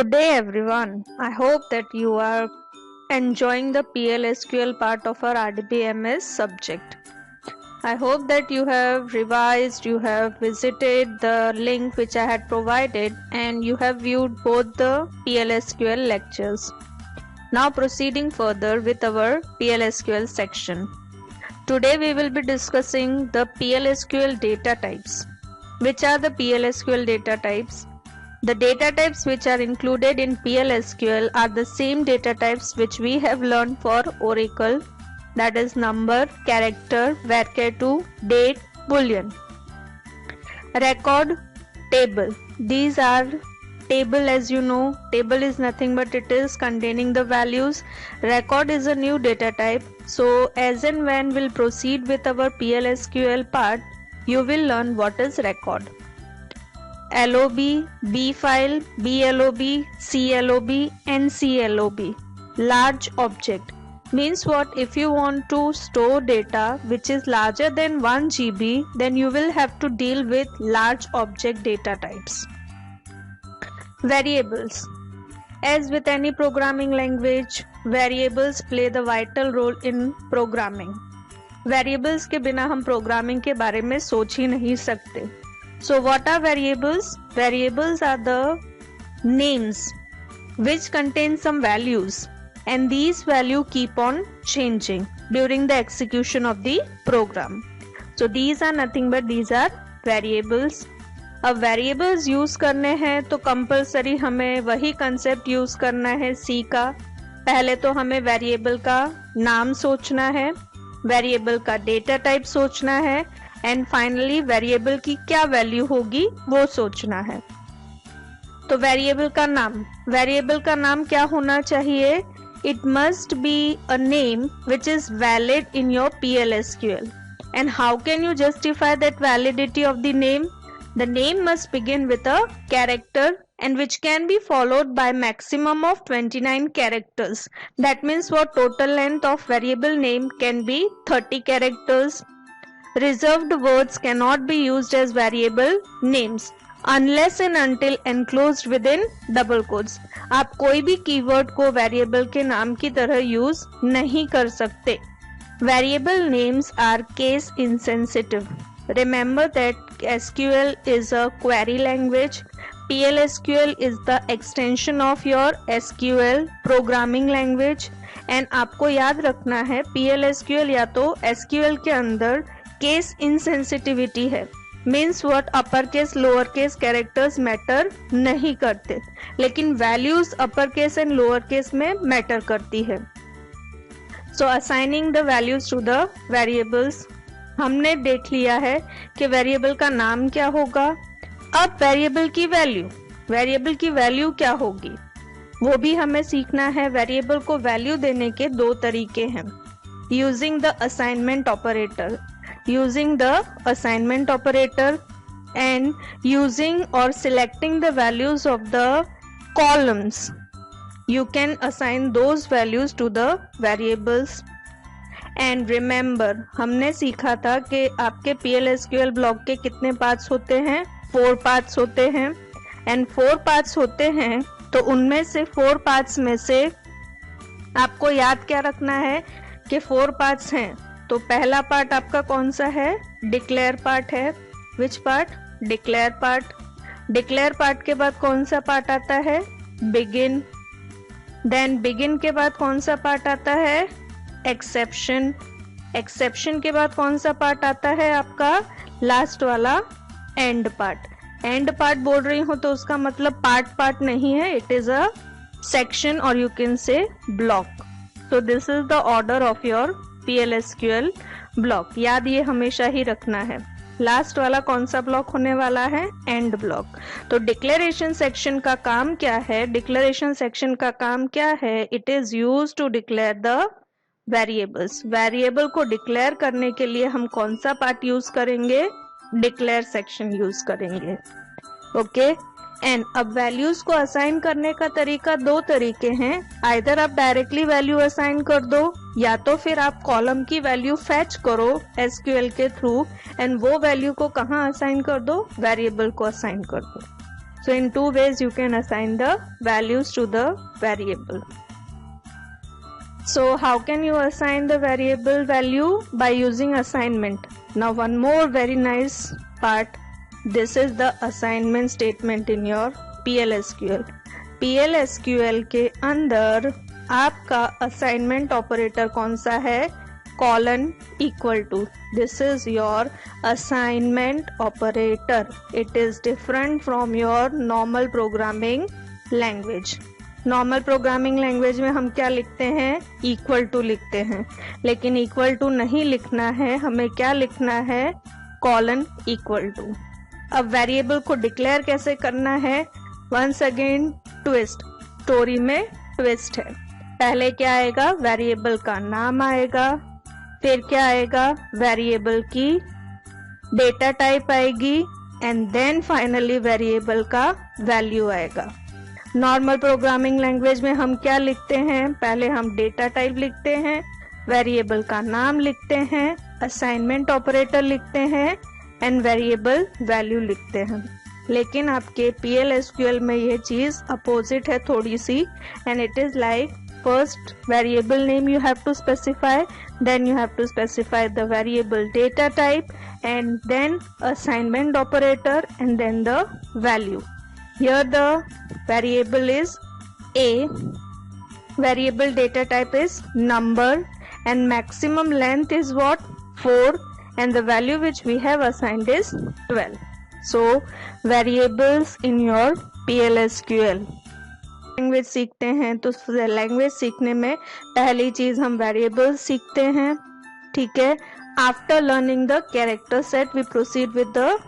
Good day, everyone. I hope that you are enjoying the PLSQL part of our RDBMS subject. I hope that you have revised, you have visited the link which I had provided, and you have viewed both the PLSQL lectures. Now proceeding further with our PLSQL section. Today we will be discussing the PLSQL data types. Which are the PLSQL data types? The data types which are included in PLSQL are the same data types which we have learned for Oracle, that is number, character, varchar2, date, boolean. Record, table. These are table, as you know. Table is nothing but it is containing the values. Record is a new data type. So as and when we'll proceed with our PLSQL part, you will learn what is record. LOB, B file, BLOB, CLOB, NCLOB. Large object means what? If you want to store data which is larger than 1 GB, then you will have to deal with large object data types. Variables. As with any programming language, variables play the vital role in programming. Variables के बिना हम programming के बारे में सोच ही नहीं सकते. So what are variables? Variables are the names which contain some values, and these values keep on changing during the execution of the program. So these are nothing but these are variables. अब variables use करने हैं तो compulsory हमें वही concept use करना है C का. पहले तो हमें variable का नाम सोचना है, variable का data type सोचना है, एंड फाइनली वेरिएबल की क्या वैल्यू होगी वो सोचना है. तो वेरिएबल का नाम क्या होना चाहिए? It must be a name which is valid in your PLSQL. And how can you justify that validity of the name? The name must begin with a character and which can be followed by maximum of 29 characters. That means what? Total length of variable name can be 30 characters. Reserved words cannot be used as variable names unless and until enclosed within double quotes. आप कोई भी keyword को variable के नाम की तरह use नहीं कर सकते. Variable names are case insensitive. Remember that SQL is a query language. PLSQL is the extension of your SQL programming language. And आपको याद रखना है PLSQL या तो SQL के अंदर केस इनसेंसिटिविटी है. Means what? Upper case lower case characters matter नहीं करते, लेकिन values upper case and lower case में मैटर करती है. So assigning the values to the variables. हमने देख लिया है कि वेरिएबल का नाम क्या होगा. अब वेरिएबल की वैल्यू क्या होगी वो भी हमें सीखना है. वेरिएबल को वैल्यू देने के दो तरीके हैं. Using the assignment operator and using or selecting the values of the columns. You can assign those values to the variables. And remember, हमने सीखा था कि आपके PLSQL ब्लॉक के कितने पार्ट्स होते हैं? 4 पार्ट्स होते हैं. एंड 4 पार्ट्स होते हैं तो उनमें से 4 पार्ट्स में से आपको याद क्या रखना है कि 4 पार्ट्स हैं. तो पहला पार्ट आपका कौन सा है? डिक्लेयर पार्ट है. Which part? Declare part. Declare part के बाद कौन सा पार्ट आता है? बिगिन. देन बिगिन के बाद कौन सा पार्ट आता है? एक्सेप्शन. एक्सेप्शन के बाद कौन सा पार्ट आता है आपका? लास्ट वाला एंड पार्ट. एंड पार्ट बोल रही हूं तो उसका मतलब पार्ट नहीं है, इट इज अ सेक्शन और यू कैन से ब्लॉक. तो this is the order of your PLSQL block. याद ये हमेशा ही रखना है. लास्ट वाला कौन सा ब्लॉक होने वाला है? End block. तो डिक्लेरेशन सेक्शन का काम क्या है? It is used to declare the variables. Variable को डिक्लेयर करने के लिए हम कौन सा पार्ट यूज करेंगे? डिक्लेयर सेक्शन यूज करेंगे. ओके. एंड अब वैल्यूज को असाइन करने का तरीका 2 तरीके हैं. आइदर आप डायरेक्टली वैल्यू असाइन कर दो या तो फिर आप कॉलम की वैल्यू फैच करो SQL के थ्रू एंड वो वैल्यू को कहाँ असाइन कर दो? वेरिएबल को असाइन कर दो. So in two ways you can assign the values to the variable. So how can you assign the variable value? By using assignment. Now one more very nice part, this is the assignment statement in your PL/SQL. PL/SQL के अंदर आपका assignment operator कौन सा है? Colon equal to. This is your assignment operator. It is different from your normal programming language. Normal programming language में हम क्या लिखते हैं? इक्वल टू लिखते हैं, लेकिन इक्वल टू नहीं लिखना है, हमें क्या लिखना है? Colon equal to. अब वेरिएबल को डिक्लेयर कैसे करना है? वंस अगेन ट्विस्ट, स्टोरी में ट्विस्ट है. पहले क्या आएगा? वेरिएबल का नाम आएगा, फिर क्या आएगा? वेरिएबल की डेटा टाइप आएगी, एंड देन फाइनली वेरिएबल का वैल्यू आएगा. नॉर्मल प्रोग्रामिंग लैंग्वेज में हम क्या लिखते हैं? पहले हम डेटा टाइप लिखते हैं, वेरिएबल का नाम लिखते हैं, असाइनमेंट ऑपरेटर लिखते हैं एंड वेरिएबल वैल्यू लिखते हैं. लेकिन आपके PL/SQL में ये चीज अपोजिट है थोड़ी सी, and it is like first variable name you have to specify, then you have to specify the variable data type, and then assignment operator, and then the value. Here the variable is a, variable data type is number, and maximum length is what? 4, and the value which we have assigned is 12. So variables in your PL/SQL. Language सीखते हैं तो language सीखने में पहली चीज हम variable सीखते हैं, ठीक है. After learning the character set we proceed with the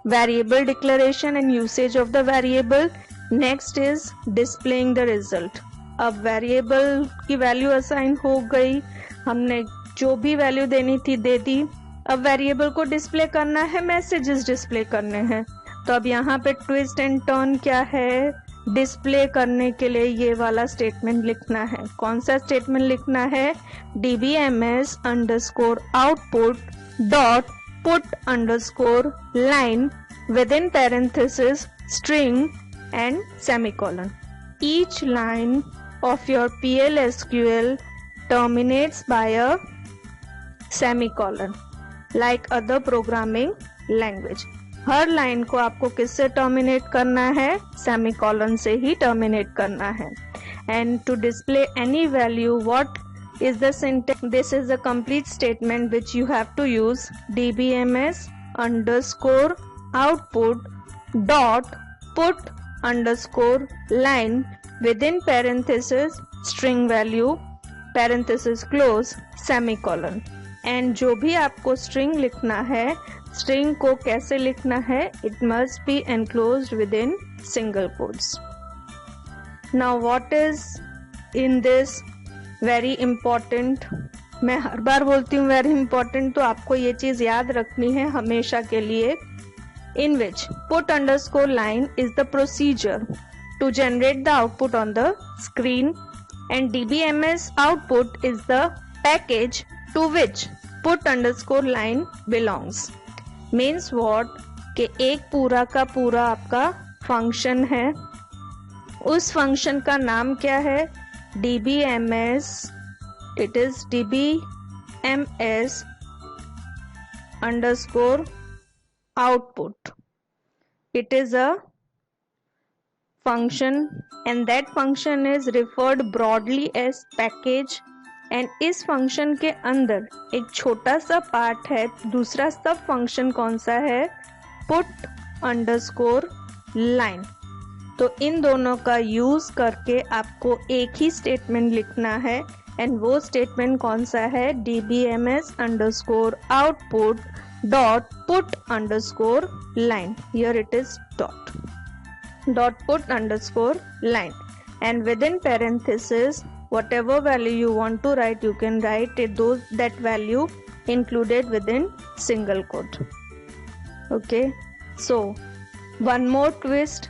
variable declaration and usage of the variable. Next is displaying the result. अब वेरिएबल की वैल्यू असाइन हो गई, हमने जो भी वैल्यू देनी थी दे दी. अब वेरिएबल को डिस्प्ले करना है, मैसेजेस डिस्प्ले करने हैं. तो अब यहाँ पे ट्विस्ट एंड टर्न क्या है? डिस्प्ले करने के लिए ये वाला स्टेटमेंट लिखना है. कौन सा स्टेटमेंट लिखना है? dbms_output dot put underscore line within parenthesis string and semicolon. Each line of your PL/SQL terminates by a semicolon like other programming language. Her line को आपको किससे टर्मिनेट करना है? सेमीकोलन से ही टर्मिनेट करना है. And to display any value, what is the syntax? This is the complete statement which you have to use. dbms_output dot put underscore line within parenthesis string value parenthesis close semicolon. And जो भी आपको string लिखना है, string को कैसे लिखना है? It must be enclosed with in single quotes. Now what is in this very important? मैं हर बार बोलती हूँ वेरी इंपॉर्टेंट, तो आपको ये चीज याद रखनी है हमेशा के लिए. In which put underscore line is the procedure to generate the output on the screen, and dbms output is the package to which put underscore line belongs. Means what? कि एक पूरा का पूरा आपका फंक्शन है, उस फंक्शन का नाम क्या है? dbms. it is dbms underscore output. it is a function, and that function is referred broadly as package. And इस फंक्शन के अंदर एक छोटा सा पार्ट है, दूसरा सब फंक्शन कौन सा है? Put underscore line. तो इन दोनों का यूज करके आपको एक ही स्टेटमेंट लिखना है, एंड वो स्टेटमेंट कौन सा है? dbms_output dot put underscore line. Here it is dot put underscore line, and within parenthesis whatever value you want to write, you can write it, that value included within single quote. Okay, so one more twist.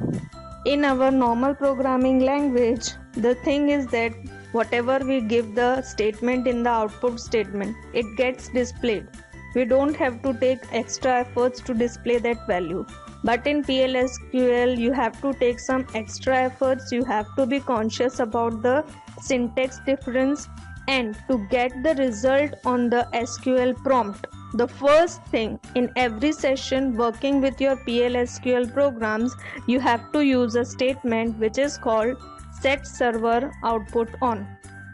In our normal programming language, the thing is that whatever we give the statement in the output statement, it gets displayed. We don't have to take extra efforts to display that value. But in PLSQL, you have to take some extra efforts. You have to be conscious about the syntax difference, and to get the result on the SQL prompt, the first thing in every session working with your PLSQL programs, you have to use a statement which is called set server output on.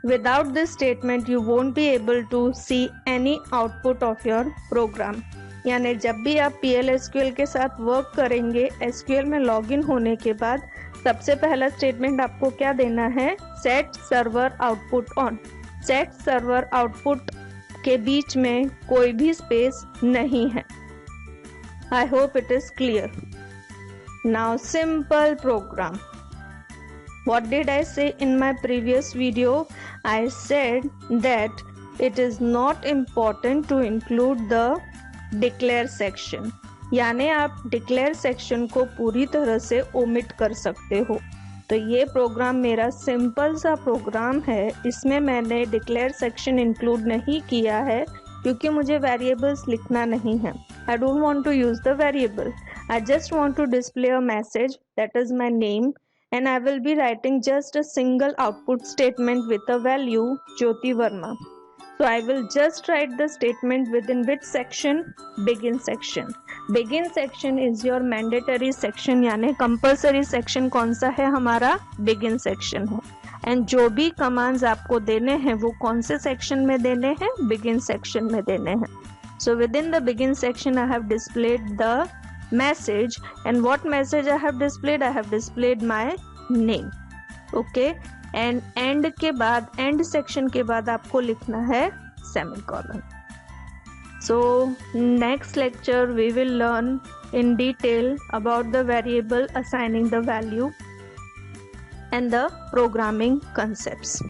Without this statement, you won't be able to see any output of your program. यानी जब भी आप PLSQL के साथ work करेंगे, SQL में login होने के बाद सबसे पहला स्टेटमेंट आपको क्या देना है? Set server output on. Set server output के बीच में कोई भी स्पेस नहीं है। I hope it is clear. Now simple program. What did I say in my previous video? I said that it is not important to include the declare section. यानी आप declare section को पूरी तरह से omit कर सकते हो। तो ये प्रोग्राम मेरा सिंपल सा प्रोग्राम है, इसमें मैंने declare section include नहीं किया है क्योंकि मुझे variables लिखना नहीं है। I don't want to use the variable. I just want to display a message that is my name, and I will be writing just a single output statement with a value Jyoti Verma. So I will just write the statement within which section? Begin section. Begin section is your mandatory section, यानी compulsory section कौन सा है? हमारा begin section है। and जो भी commands आपको देने हैं वो कौन से section में देने हैं? begin section में देने हैं। So within the begin section I have displayed the message, and what message I have displayed? I have displayed my name. Okay, and end के बाद, end section के बाद आपको लिखना है semicolon. So next lecture we will learn in detail about the variable, assigning the value and the programming concepts.